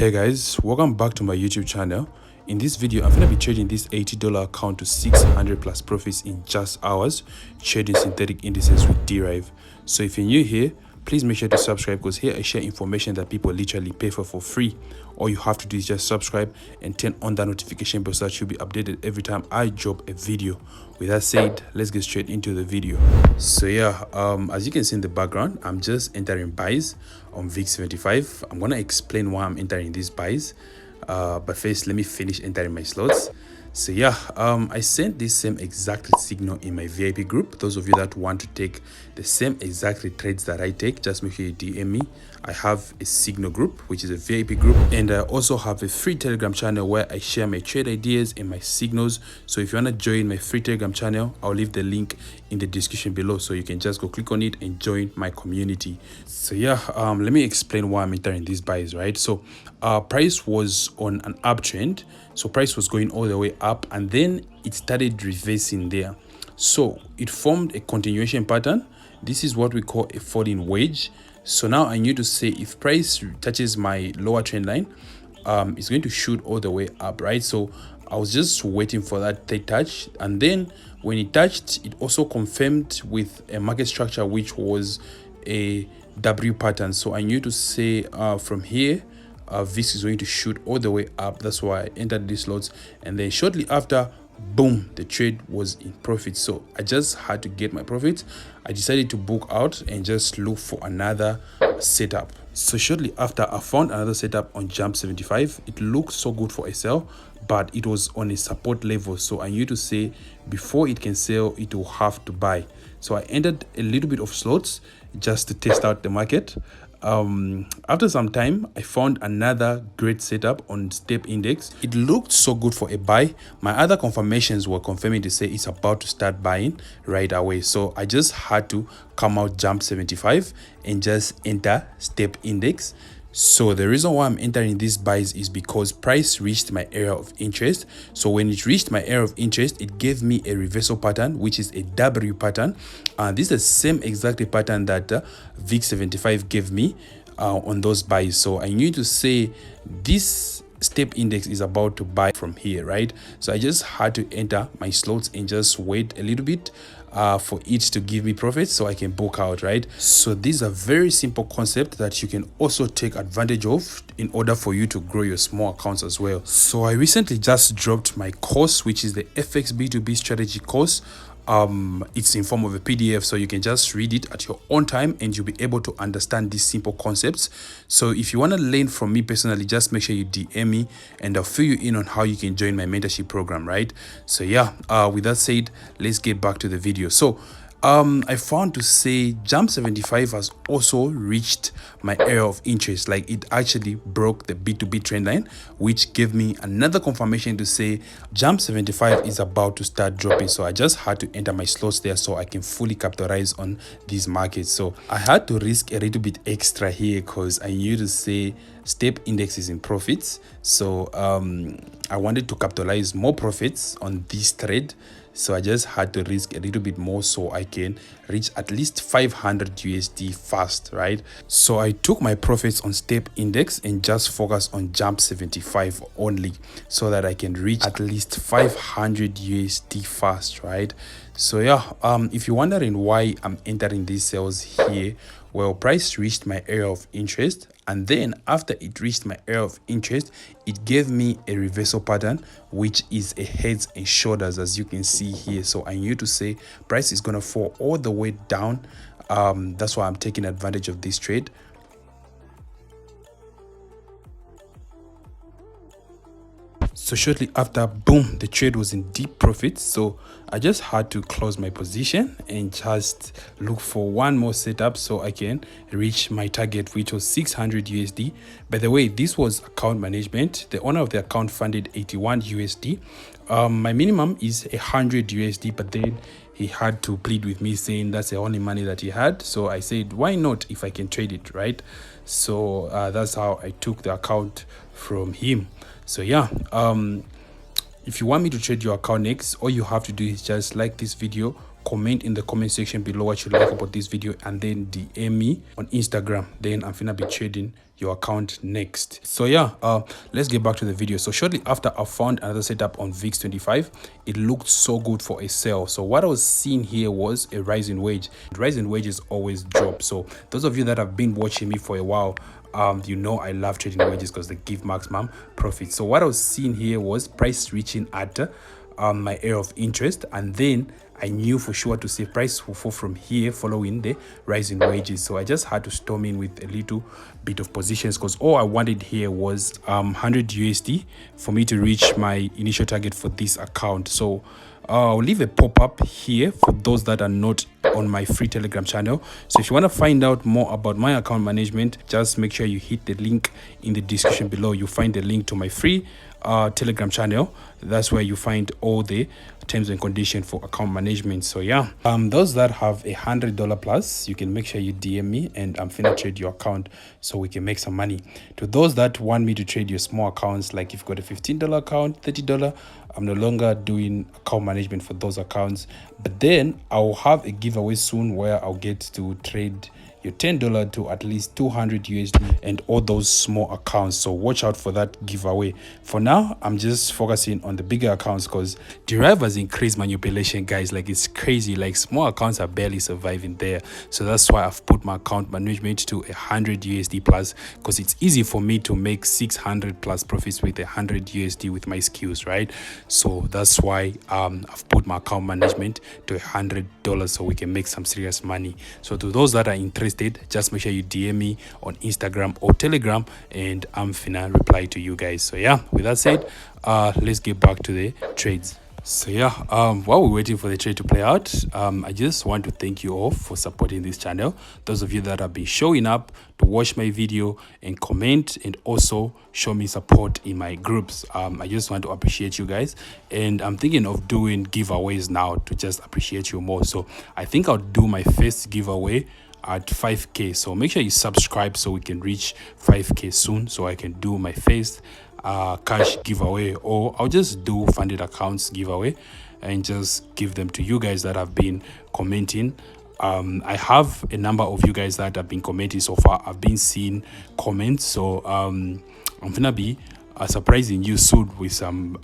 Hey guys, welcome back to my YouTube channel. In this video, I'm gonna be trading this $80 account to 600 plus profits in just hours, trading synthetic indices with Derive. So if you're new here, please make sure to subscribe, because here I share information that people literally pay for free. All you have to do is just subscribe and turn on that notification bell so that you'll be updated every time I drop a video. With that said, let's get straight into the video. So yeah, as you can see in the background, I'm just entering buys on VIX75. I'm gonna explain why I'm entering these buys, but first let me finish entering my slots. So yeah, I sent this same exact signal in my VIP group. Those of you that want to take the same exact trades that I take, just make sure you DM me. I have a signal group, which is a VIP group, and I also have a free Telegram channel where I share my trade ideas and my signals. So if you want to join my free Telegram channel, I'll leave the link in the description below, so you can just go click on it and join my community. So yeah, let me explain why I'm entering these buys, right? So price was on an uptrend, so price was going all the way up, and then it started reversing there. So it formed a continuation pattern. This is what we call a falling wedge. So now I need to say, if price touches my lower trend line, it's going to shoot all the way up, right? So I was just waiting for that third touch, and then when it touched, it also confirmed with a market structure which was a W pattern. So I knew to say from here, VIX is going to shoot all the way up. That's why I entered these slots, and then shortly after, boom, the trade was in profit. So I just had to get my profits. I decided to book out and just look for another setup. So shortly after, I found another setup on Jump 75. It looked so good for a sell, but it was on a support level. So I knew to say, before it can sell, it will have to buy. So I entered a little bit of slots just to test out the market. After some time, I found another great setup on Step Index. It looked so good for a buy. My other confirmations were confirming to say it's about to start buying right away. So I just had to come out Jump 75 and just enter Step Index. So the reason why I'm entering these buys is because price reached my area of interest. So when it reached my area of interest, it gave me a reversal pattern, which is a W pattern. This is the same exact pattern that VIX75 gave me on those buys. So I knew to say this Step Index is about to buy from here, right? So I just had to enter my slots and just wait a little bit for it to give me profits so I can book out, right? So these are very simple concept that you can also take advantage of in order for you to grow your small accounts as well. So I recently just dropped my course, which is the FX B2B strategy course. It's in form of a PDF, so you can just read it at your own time and you'll be able to understand these simple concepts. So if you want to learn from me personally, just make sure you DM me and I'll fill you in on how you can join my mentorship program, right? So yeah, with that said, let's get back to the video. So I found to say Jump 75 has also reached my area of interest. Like, it actually broke the B2B trend line, which gave me another confirmation to say Jump 75 is about to start dropping. So I just had to enter my slots there so I can fully capitalize on these markets. So I had to risk a little bit extra here because I knew to say Step Index is in profits. So I wanted to capitalize more profits on this trade. So I just had to risk a little bit more so I can reach at least 500 USD fast, right? So I took my profits on Step Index and just focus on Jump 75 only so that I can reach at least 500 USD fast, right? So yeah, if you're wondering why I'm entering these sales here, well, price reached my area of interest, and then after it reached my area of interest, it gave me a reversal pattern, which is a heads and shoulders, as you can see here. So I knew to say price is gonna fall all the way down. That's why I'm taking advantage of this trade. So shortly after, boom, the trade was in deep profit. So I just had to close my position and just look for one more setup so I can reach my target, which was 600 USD. By the way, this was account management. The owner of the account funded 81 USD. My minimum is 100 USD, but then he had to plead with me saying that's the only money that he had. So I said, why not if I can trade it, right? So that's how I took the account from him. So yeah, if you want me to trade your account next, all you have to do is just like this video, comment in the comment section below what you like about this video, and then DM me on Instagram. Then I'm gonna be trading your account next. So yeah, let's get back to the video. So shortly after, I found another setup on VIX25. It looked so good for a sell. So what I was seeing here was a rise in wage. Rise in wages always drop. So those of you that have been watching me for a while, you know I love trading wages because they give maximum profit. So what I was seeing here was price reaching at my area of interest, and then I knew for sure to say price will fall from here following the rise in wages. So I just had to storm in with a little bit of positions, because all I wanted here was 100 USD for me to reach my initial target for this account. So I'll leave a pop-up here for those that are not on my free Telegram channel. So if you want to find out more about my account management, just make sure you hit the link in the description below. You'll find the link to my free Telegram channel. That's where you find all the terms and conditions for account management. So yeah, those that have $100 plus, you can make sure you DM me and I'm finna trade your account so we can make some money. To those that want me to trade your small accounts, like if you've got a $15 account, $30, I'm no longer doing account management for those accounts. But then I'll have a giveaway soon where I'll get to trade your $10 to at least 200 USD and all those small accounts. So watch out for that giveaway. For now, I'm just focusing on the bigger accounts because Derive has increased manipulation, guys. Like, it's crazy. Like, small accounts are barely surviving there. So that's why I've put my account management to 100 USD plus, because it's easy for me to make 600 plus profits with 100 USD with my skills, right? So that's why I've put my account management to $100 so we can make some serious money. So to those that are interested, just make sure you DM me on Instagram or Telegram and I'm finna reply to you guys. So yeah, with that said, let's get back to the trades. So yeah, while we're waiting for the trade to play out, I just want to thank you all for supporting this channel. Those of you that have been showing up to watch my video and comment and also show me support in my groups, I just want to appreciate you guys. And I'm thinking of doing giveaways now to just appreciate you more. So I think I'll do my first giveaway at 5k. So make sure you subscribe so we can reach 5k soon, so I can do my first cash giveaway, or I'll just do funded accounts giveaway and just give them to you guys that have been commenting. I have a number of you guys that have been commenting so far. I've been seeing comments, so I'm gonna be surprising you soon with some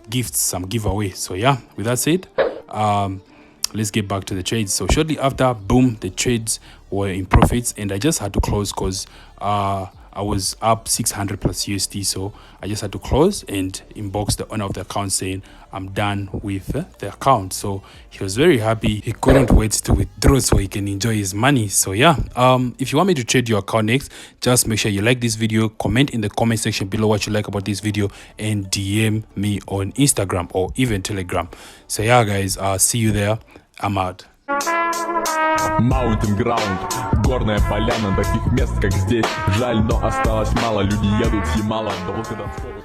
gifts, some giveaway. So yeah, with that said, let's get back to the trades. So shortly after, boom, the trades were in profits and I just had to close because I was up 600 plus USD. So I just had to close and inbox the owner of the account saying I'm done with the account. So he was very happy. He couldn't wait to withdraw so he can enjoy his money. So yeah, if you want me to trade your account next, just make sure you like this video, comment in the comment section below what you like about this video, and DM me on Instagram or even Telegram. So yeah guys, see you there. I'm out. Mountain ground, горная поляна, таких мест как здесь жаль, но осталось мало, люди едут с Ямала до Волгодонского.